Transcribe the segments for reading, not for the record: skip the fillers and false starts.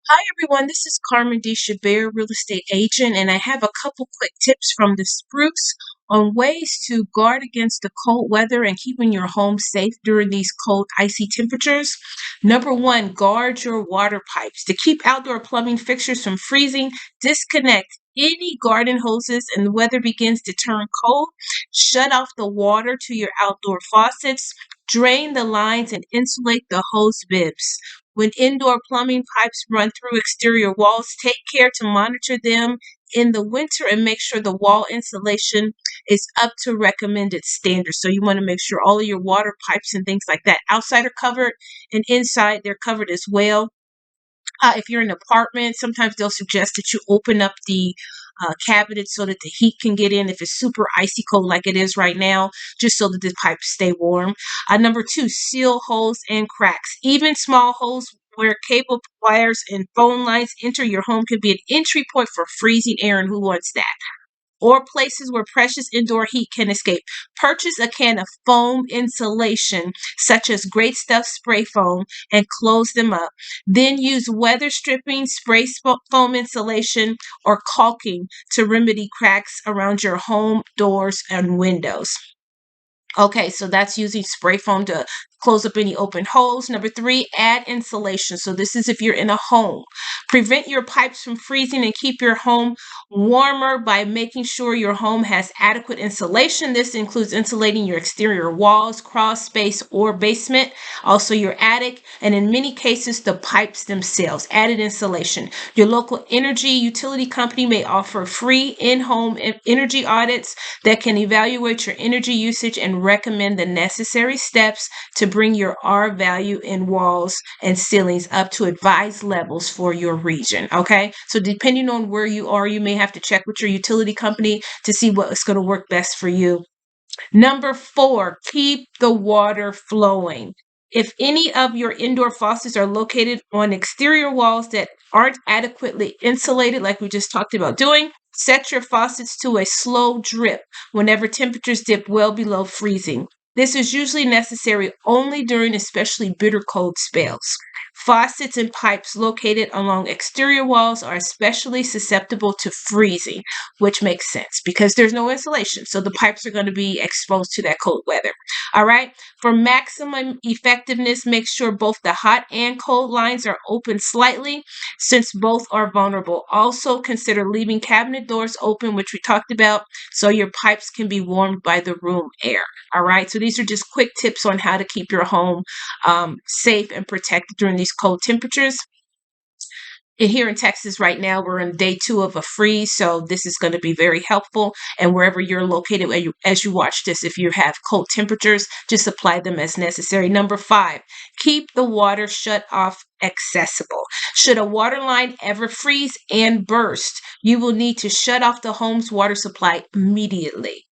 Hi everyone, this is Carmen D. Chabert, real estate agent, and I have a couple quick tips from the Spruce on ways to guard against the cold weather and keeping your home safe during these cold, icy temperatures. Number one, guard your water pipes. To keep outdoor plumbing fixtures from freezing, disconnect any garden hoses and the weather begins to turn cold. Shut off the water to your outdoor faucets. Drain the lines and insulate the hose bibs. When indoor plumbing pipes run through exterior walls, take care to monitor them in the winter and make sure the wall insulation is up to recommended standards. So you want to make sure all of your water pipes and things like that outside are covered and inside they're covered as well. If you're in an apartment, sometimes they'll suggest that you open up the cabinet so that the heat can get in if it's super icy cold like it is right now, just so that the pipes stay warm. Number two, seal holes and cracks. Even small holes where cable wires and phone lines enter your home can be an entry point for freezing air, and who wants that? Or places where precious indoor heat can escape. Purchase a can of foam insulation, such as Great Stuff spray foam, and close them up. Then use weather stripping, spray foam insulation, or caulking to remedy cracks around your home doors and windows. Okay, so that's using spray foam to close up any open holes. Number three, add insulation. So this is if you're in a home. Prevent your pipes from freezing and keep your home warmer by making sure your home has adequate insulation. This includes insulating your exterior walls, crawl space, or basement, also your attic, and in many cases, the pipes themselves. Added insulation. Your local energy utility company may offer free in-home energy audits that can evaluate your energy usage and recommend the necessary steps to bring your R value in walls and ceilings up to advised levels for your region. Okay, so depending on where you are, you may have to check with your utility company to see what's going to work best for you. Number four, keep the water flowing. If any of your indoor faucets are located on exterior walls that aren't adequately insulated, like we just talked about doing, set your faucets to a slow drip whenever temperatures dip well below freezing. This is usually necessary only during especially bitter cold spells. Faucets and pipes located along exterior walls are especially susceptible to freezing, which makes sense because there's no insulation. So the pipes are going to be exposed to that cold weather. All right. For maximum effectiveness, make sure both the hot and cold lines are open slightly since both are vulnerable. Also consider leaving cabinet doors open, which we talked about, so your pipes can be warmed by the room air. All right. So these are just quick tips on how to keep your home safe and protected during these cold temperatures. And here in Texas right now, we're in day two of a freeze, so this is going to be very helpful. And wherever you're located, as you watch this, if you have cold temperatures, just apply them as necessary. Number five, keep the water shut off accessible. Should a water line ever freeze and burst, you will need to shut off the home's water supply immediately.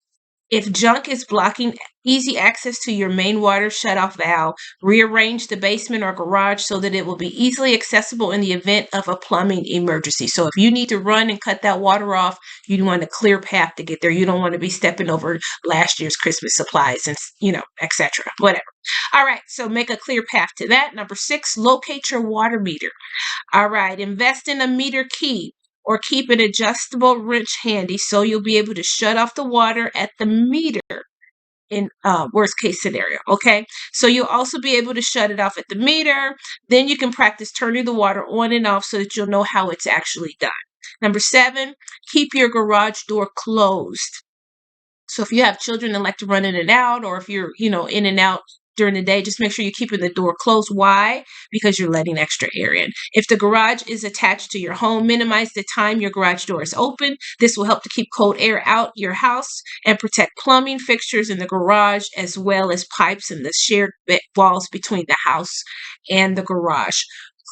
If junk is blocking easy access to your main water shutoff valve, rearrange the basement or garage so that it will be easily accessible in the event of a plumbing emergency. So if you need to run and cut that water off, you want a clear path to get there. You don't want to be stepping over last year's Christmas supplies and, etc. Whatever. All right, so make a clear path to that. Number six, locate your water meter. All right, invest in a meter key or keep an adjustable wrench handy so you'll be able to shut off the water at the meter in worst case scenario. Okay, so you'll also be able to shut it off at the meter. Then you can practice turning the water on and off so that you'll know how it's actually done. Number seven, keep your garage door closed. So if you have children that like to run in and out, or if you're, in and out during the day, just make sure you're keeping the door closed. Why? Because you're letting extra air in. If the garage is attached to your home, minimize the time your garage door is open. This will help to keep cold air out your house and protect plumbing fixtures in the garage, as well as pipes and the shared walls between the house and the garage.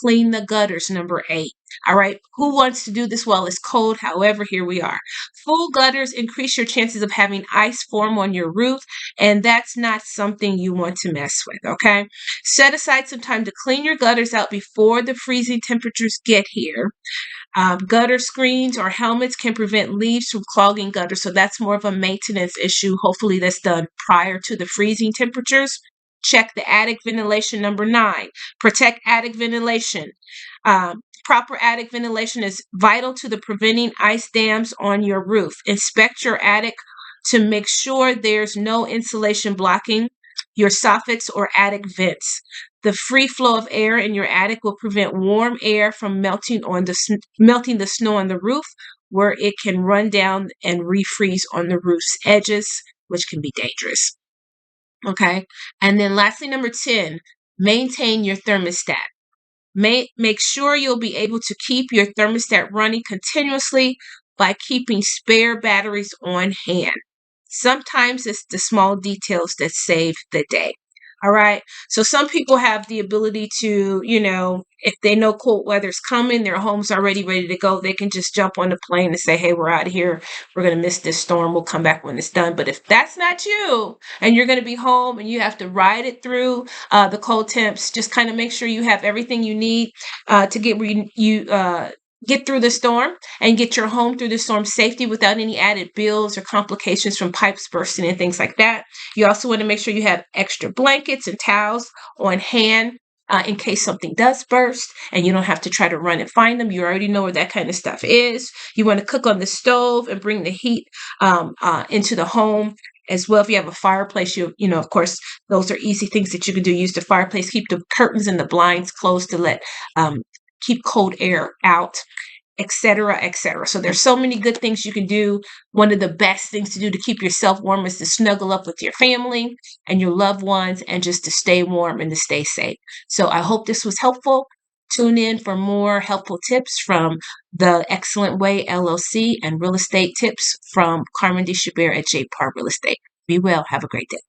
Clean the gutters, number eight. All right. Who wants to do this while it's cold? However, here we are. Full gutters increase your chances of having ice form on your roof, and that's not something you want to mess with, okay? Set aside some time to clean your gutters out before the freezing temperatures get here. Gutter screens or helmets can prevent leaves from clogging gutters, so that's more of a maintenance issue. Hopefully, that's done prior to the freezing temperatures. Check the attic ventilation, number nine. Protect attic ventilation. Proper attic ventilation is vital to the preventing ice dams on your roof. Inspect your attic to make sure there's no insulation blocking your soffits or attic vents. The free flow of air in your attic will prevent warm air from melting the snow on the roof, where it can run down and refreeze on the roof's edges, which can be dangerous. Okay. And then lastly, number 10, maintain your thermostat. Make sure you'll be able to keep your thermostat running continuously by keeping spare batteries on hand. Sometimes it's the small details that save the day. All right. So some people have the ability to, if they know cold weather's coming, their home's already ready to go, they can just jump on the plane and say, hey, we're out of here. We're going to miss this storm. We'll come back when it's done. But if that's not you and you're going to be home and you have to ride it through the cold temps, just kind of make sure you have everything you need to get where you get through the storm and get your home through the storm safety without any added bills or complications from pipes bursting and things like that. You also want to make sure you have extra blankets and towels on hand in case something does burst and you don't have to try to run and find them. You already know where that kind of stuff is. You want to cook on the stove and bring the heat into the home as well. If you have a fireplace, of course, those are easy things that you can do. Use the fireplace, keep the curtains and the blinds closed to let keep cold air out, etc., etc. So there's so many good things you can do. One of the best things to do to keep yourself warm is to snuggle up with your family and your loved ones and just to stay warm and to stay safe. So I hope this was helpful. Tune in for more helpful tips from the Excellent Way LLC and real estate tips from Carmen DeChabert at J. Parr Real Estate. Be well. Have a great day.